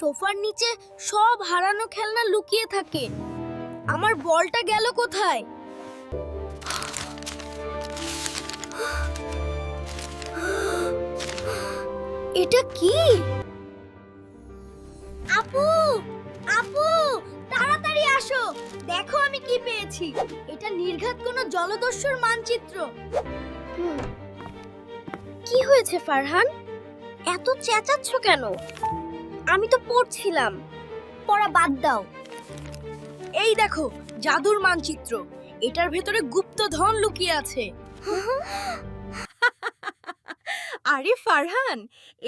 সোফার নিচে সব হারানো খেলনা লুকিয়ে থাকে। আমার বলটা গেল কোথায়? এটা কি? আপু, আপু, তাড়াতাড়ি আসো, দেখো আমি কি পেয়েছি। এটা নির্ঘাত কোনো জলদস্যুর মানচিত্র। কি হয়েছে ফারহান, এত চেঁচাচ্ছ কেন? আমি তো পড়ছিলাম। পড়া বাদ দাও। এই দেখো জাদুর মানচিত্র, এটার ভেতরে গুপ্তধন লুকিয়ে আছে। আরে ফারহান,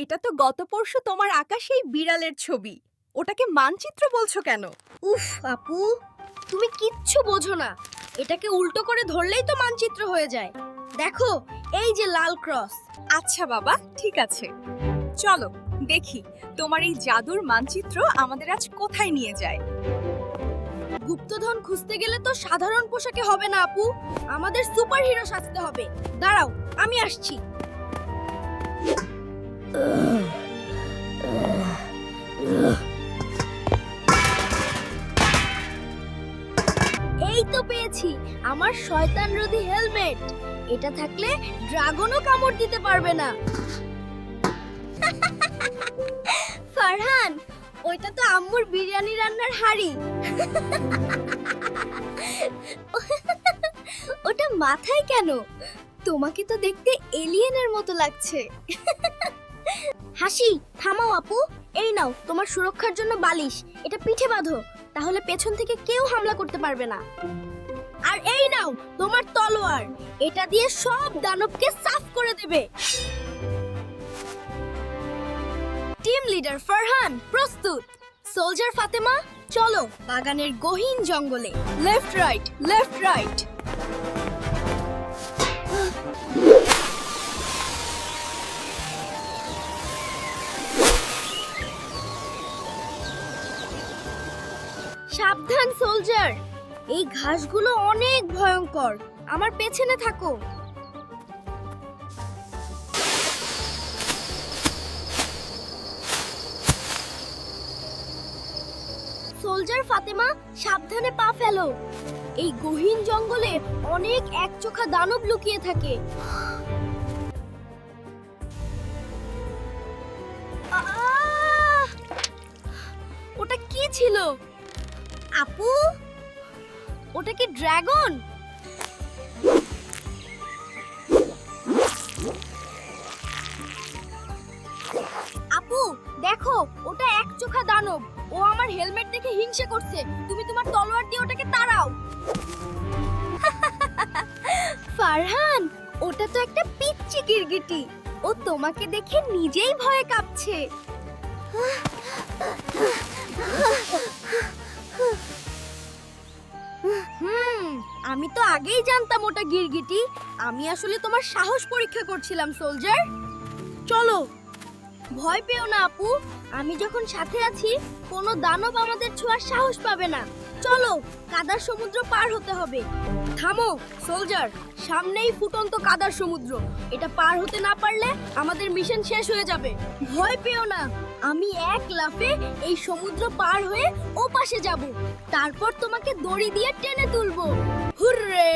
এটা তো গত পরশু তোমার আঁকা সেই বিড়ালের ছবি। ওটাকে মানচিত্র বলছো কেন? উফ আপু, তুমি কিচ্ছু বোঝো না। এটাকে উল্টো করে ধরলেই তো মানচিত্র হয়ে যায়। দেখো, এই যে লাল ক্রস। আচ্ছা বাবা, ঠিক আছে, চলো দেখি তোমার এই জাদুর মানচিত্র আমাদের আজ কোথায় নিয়ে যায়। গুপ্তধন খুঁজতে গেলে তো সাধারণ পোশাকে হবে না আপু, আমাদের সুপারহিরো সাজতে হবে। দাঁড়াও, আমি আসছি। এই তো পেয়েছি আমার শয়তানরোধী হেলমেট। এটা থাকলে ড্রাগনও কামড় দিতে পারবে না। ফারহান, ওইটা তো আম্মুর বিরিয়ানি রান্নার হাঁড়ি। ওটা মাথায় কেন? তোমাকে তো দেখতে এলিয়েনের মতো লাগছে। হাসি থামাও আপু, এই নাও তোমার সুরক্ষার জন্য বালিশ। এটা পিঠে বাঁধো, তাহলে পেছন থেকে কেউ হামলা করতে পারবে না। আর এই নাও তোমার তলোয়ার, এটা দিয়ে সব দানবকে সাফ করে দেবে। টিম লিডার ফারহান প্রস্তুত। সোলজার ফাতেমা, চলো বাগানের গহীন জঙ্গলে। Left right, left right. সাবধান সোলজার, এই ঘাসগুলো অনেক ভয়ঙ্কর। আমার পেছনে থাকো। সোলজার ফাতেমা, সাবধানে পা ফেলো। এই গহীন জঙ্গলে অনেক একচোখা দানব লুকিয়ে থাকে। আহ! ওটা কি ছিল আপু? ওটা কি ড্রাগন? আপু দেখো, ওটা একচোখা দানব। ও আমার হেলমেট দেখে হিংসে করছে। তুমি তোমার তলোয়ার দিয়ে ওটাকে তাড়াও। ফারহান, ওটা তো একটা পিচ্চি গিরগিটি। ও তোমাকে দেখে নিজেই ভয়ে কাঁপছে। আমি তো আগেই জানতাম ওটা গিরগিটি। আমি আসলে তোমার সাহস পরীক্ষা করছিলাম সোলজার। চলো, ভয় পেও না আপু, আমি যখন সাথে আছি কোনো দানব আমাদের ছোঁয়ার সাহস পাবে না। চলো, কাদার সমুদ্র পার হতে হবে। থামো সোলজার, সামনেই ফুটন্ত কাদার সমুদ্র। এটা পার হতে না পারলে আমাদের মিশন শেষ হয়ে যাবে। ভয় পেও না, আমি এক লাফে এই সমুদ্র পার হয়ে ও পাশে যাব। তারপর তোমাকে দড়ি দিয়ে টেনে তুলবো। হুররে!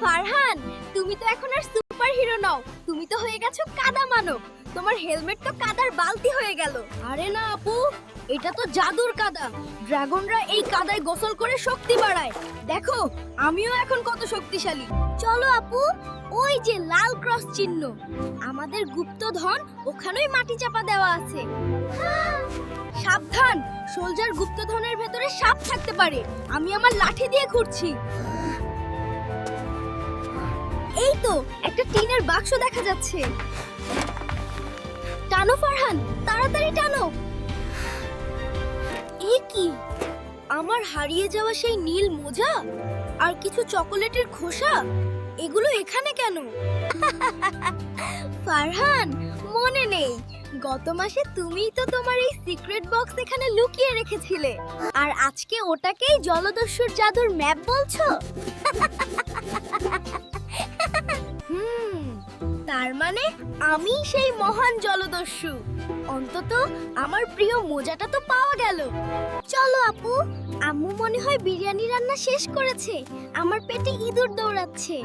ফারহান, তুমি তো এখন আর সুপারহিরো নও, তুমি তো হয়ে গেছো কাদা মানব। তোমার হেলমেট তো কাদার বালতি হয়ে গেল। আরে না আপু, এটা তো জাদুর কাদা। ড্রাগনরা এই কাদায় গোসল করে শক্তি বাড়ায়। দেখো, আমিও এখন কত শক্তিশালী। চলো আপু, ওই যে লাল ক্রস চিহ্ন, আমাদের গুপ্তধন ওখানেই মাটি চাপা দেওয়া আছে। সাবধান, সোলজার গুপ্তধনের ভেতরে সাপ থাকতে পারে। আমি আমার লাঠি দিয়ে খুঁড়ছি। এই তো একটা টিনের বাক্স দেখা যাচ্ছে। টানো ফারহান, তাড়াতাড়ি টানো। এ কি? আমার হারিয়ে যাওয়া সেই নীল মোজা আর কিছু চকোলেটের খোসা, এগুলো এখানে কেন? ফারহান, মনে নেই গত মাসে তুমিই তো তোমার এই সিক্রেট বক্স এখানে লুকিয়ে রেখেছিলে আর আজকে ওটাকেই জলদস্যুর জাদুর ম্যাপ বলছো তার মানে আমি সেই মহান জলদস্যু অন্তত আমার প্রিয় মোজাটা তো পাওয়া গেল চলো আপু আম্মু মনে হয় বিরিয়ানি রান্না শেষ করেছে আমার পেটে ইঁদুর দৌড়াচ্ছে